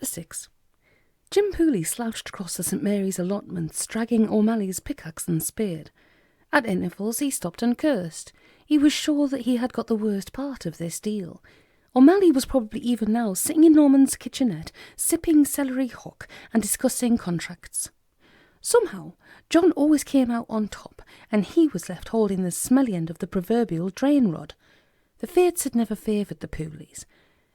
Chapter 6. Jim Pooley slouched across the St Mary's allotments, dragging Omally's pickaxe and spade. At intervals he stopped and cursed. He was sure that he had got the worst part of this deal. Omally was probably even now sitting in Norman's kitchenette, sipping celery hock and discussing contracts. Somehow, John always came out on top, and he was left holding the smelly end of the proverbial drain rod. The fates had never favoured the Pooleys.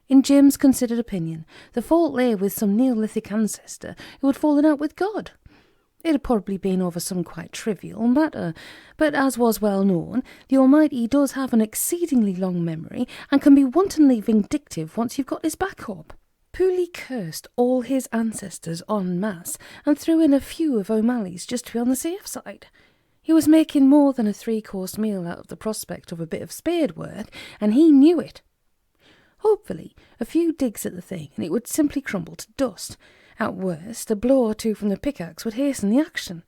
In Jim's considered opinion, the fault lay with some Neolithic ancestor who had fallen out with God. It had probably been over some quite trivial matter, but as was well known, the Almighty does have an exceedingly long memory and can be wantonly vindictive once you've got his back up. Pooley cursed all his ancestors en masse and threw in a few of Omally's just to be on the safe side. He was making more than a 3-course meal out of the prospect of a bit of spade work, and he knew it. Hopefully, a few digs at the thing and it would simply crumble to dust. At worst, a blow or two from the pickaxe would hasten the action.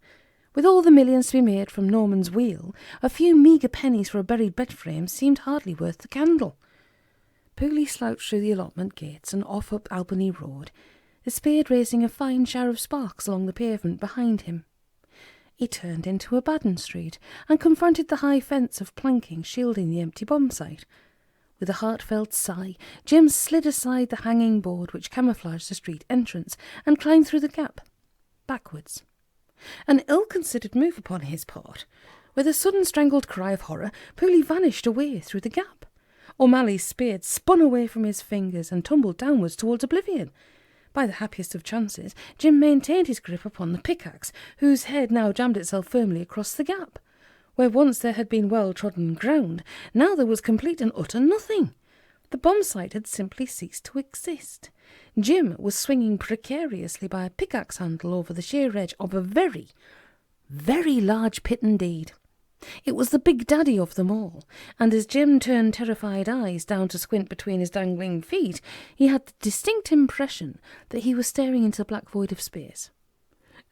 With all the millions to be made from Norman's wheel, a few meagre pennies for a buried bed frame seemed hardly worth the candle. Pooley slouched through the allotment gates and off up Albany Road, the spade raising a fine shower of sparks along the pavement behind him. He turned into a Baden Street and confronted the high fence of planking shielding the empty bomb site. With a heartfelt sigh, Jim slid aside the hanging board which camouflaged the street entrance and climbed through the gap, backwards. An ill-considered move upon his part. With a sudden strangled cry of horror, Pooley vanished away through the gap. Omally's spade spun away from his fingers and tumbled downwards towards oblivion. By the happiest of chances, Jim maintained his grip upon the pickaxe, whose head now jammed itself firmly across the gap. Where once there had been well-trodden ground, now there was complete and utter nothing. The bomb site had simply ceased to exist. Jim was swinging precariously by a pickaxe handle over the sheer edge of a very, very large pit indeed. It was the big daddy of them all, and as Jim turned terrified eyes down to squint between his dangling feet, he had the distinct impression that he was staring into the black void of space.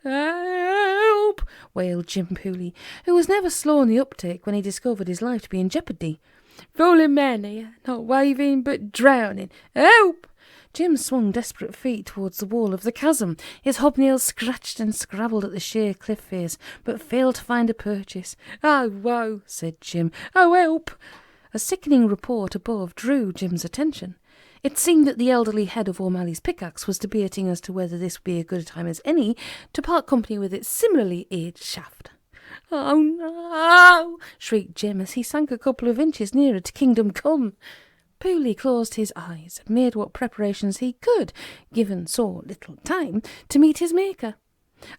"Help!" wailed Jim Pooley, who was never slow on the uptake when he discovered his life to be in jeopardy. "Falling man here, not waving but drowning. Help!" Jim swung desperate feet towards the wall of the chasm. His hobnails scratched and scrabbled at the sheer cliff face, but failed to find a purchase. "Oh, woe!" said Jim. "Oh, help!" A sickening report above drew Jim's attention. It seemed that the elderly head of Omally's pickaxe was debating as to whether this would be as good a time as any to part company with its similarly aged shaft. "Oh, no!" shrieked Jim as he sank a couple of inches nearer to Kingdom Come. Pooley closed his eyes and made what preparations he could, given so little time, to meet his maker.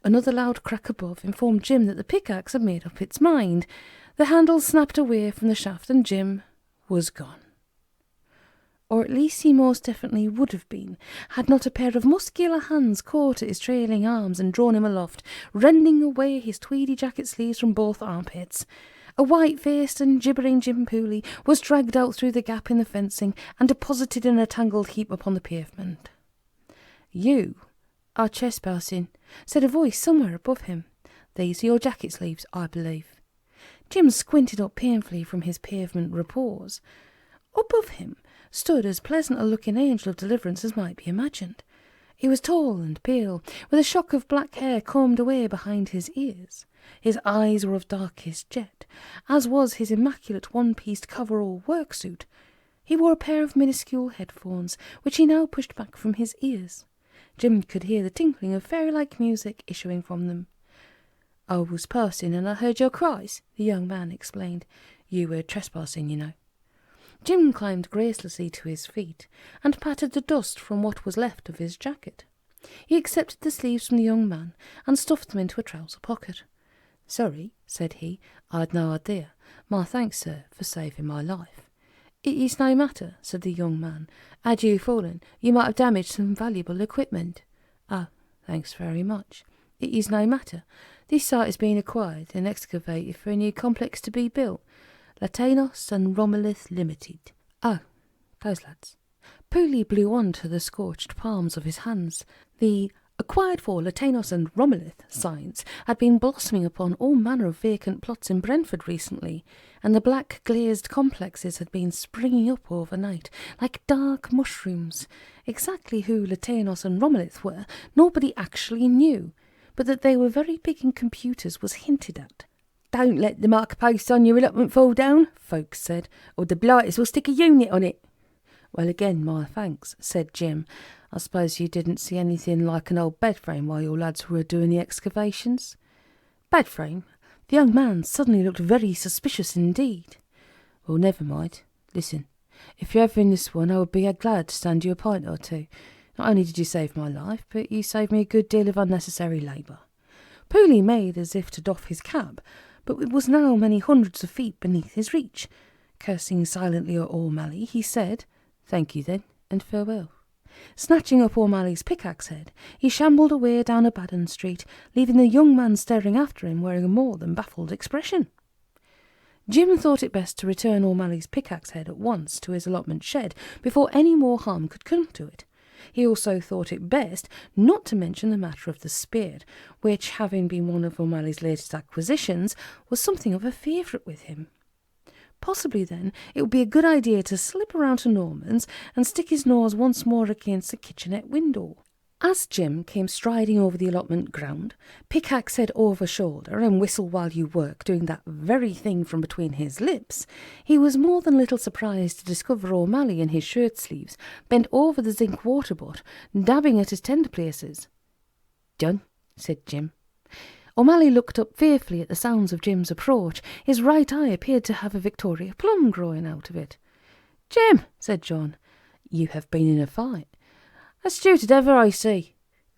Another loud crack above informed Jim that the pickaxe had made up its mind. The handle snapped away from the shaft and Jim was gone. Or at least he most definitely would have been, had not a pair of muscular hands caught at his trailing arms and drawn him aloft, rending away his tweedy jacket sleeves from both armpits. A white-faced and gibbering Jim Pooley was dragged out through the gap in the fencing and deposited in a tangled heap upon the pavement. "You are trespassing," said a voice somewhere above him. "These are your jacket sleeves, I believe." Jim squinted up painfully from his pavement repose. Above him stood as pleasant a looking angel of deliverance as might be imagined. He was tall and pale, with a shock of black hair combed away behind his ears. His eyes were of darkest jet, as was his immaculate one-pieced coverall work-suit. He wore a pair of minuscule headphones, which he now pushed back from his ears. Jim could hear the tinkling of fairy-like music issuing from them. "I was passing and I heard your cries," the young man explained. "You were trespassing, you know." Jim climbed gracelessly to his feet and patted the dust from what was left of his jacket. He accepted the sleeves from the young man and stuffed them into a trouser pocket. "Sorry," said he, "I'd no idea. My thanks, sir, for saving my life." "It is no matter," said the young man. "Had you fallen, you might have damaged some valuable equipment." "Oh, thanks very much. It is no matter. This site is being acquired and excavated for a new complex to be built. Latanos and Romulus Limited. Oh, those lads." Pooley blew on to the scorched palms of his hands. The acquired for Latanos and Romulith signs had been blossoming upon all manner of vacant plots in Brentford recently, and the black glazed complexes had been springing up overnight like dark mushrooms. Exactly who Latanos and Romulith were, nobody actually knew, but that they were very big in computers was hinted at. "Don't let the mark post on your allotment fall down," folks said, "or the blighters will stick a unit on it." "Well, again, my thanks," said Jim. "I suppose you didn't see anything like an old bed frame while your lads were doing the excavations?" "Bed frame?" The young man suddenly looked very suspicious indeed. "Well, never mind. Listen, if you're ever in this one, I would be glad to stand you a pint or two. Not only did you save my life, but you saved me a good deal of unnecessary labour." Pooley made as if to doff his cap, but it was now many hundreds of feet beneath his reach. Cursing silently at Omally, he said, "Thank you then, and farewell." Snatching up O'Malley's pickaxe head, he shambled away down a Baden street, leaving the young man staring after him wearing a more than baffled expression. Jim thought it best to return O'Malley's pickaxe head at once to his allotment shed before any more harm could come to it. He also thought it best not to mention the matter of the spear, which, having been one of O'Malley's latest acquisitions, was something of a favourite with him. Possibly, then, it would be a good idea to slip around to Norman's and stick his nose once more against the kitchenette window. As Jim came striding over the allotment ground, pickaxe head over shoulder and whistle while you work, doing that very thing from between his lips, he was more than a little surprised to discover Omally in his shirt sleeves, bent over the zinc water butt, dabbing at his tender places. "Done," said Jim. Omally looked up fearfully at the sounds of Jim's approach. His right eye appeared to have a Victoria plum growing out of it. "Jim," said John, "you have been in a fight." "Astute ever, I see."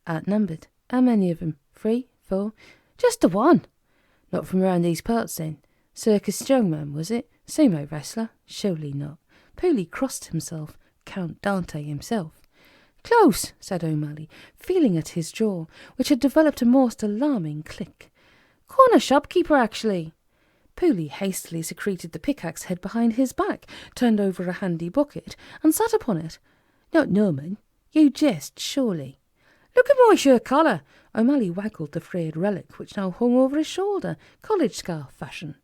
"Outnumbered. How many of 'em? 3, 4? "Just the one." "Not from round these parts, then? Circus strongman, was it? Sumo wrestler? Surely not." Pooley crossed himself. Count Dante himself. "Close," said Omally, feeling at his jaw, which had developed a most alarming click. "Corner shopkeeper, actually." Pooley hastily secreted the pickaxe head behind his back, turned over a handy bucket, and sat upon it. "Not Norman? You jest, surely." "Look at my shirt collar." Omally waggled the frayed relic, which now hung over his shoulder, college scarf fashion.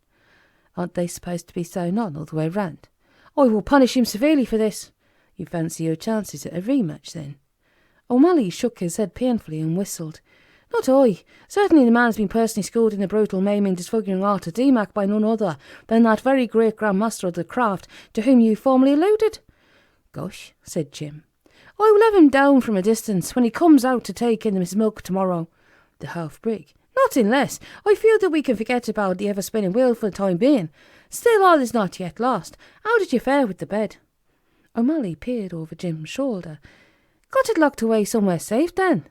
"Aren't they supposed to be sewn on all the way round?" "I will punish him severely for this." "You fancy your chances at a rematch, then?" Omally shook his head painfully and whistled. "Not I. Certainly the man's been personally schooled in the brutal maiming disfiguring art of Demac by none other than that very great Grand Master of the craft to whom you formerly alluded." "Gosh," said Jim. "I will have him down from a distance when he comes out to take in his milk tomorrow." "The half-break?" "Nothing less. I feel that we can forget about the ever-spinning wheel for the time being. Still, all is not yet lost. How did you fare with the bed?" Omally peered over Jim's shoulder. "Got it locked away somewhere safe, then?"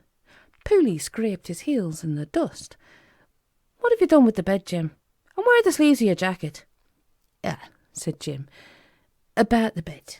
Pooley scraped his heels in the dust. "What have you done with the bed, Jim? And where are the sleeves of your jacket?" "Ah," said Jim. "About the bed.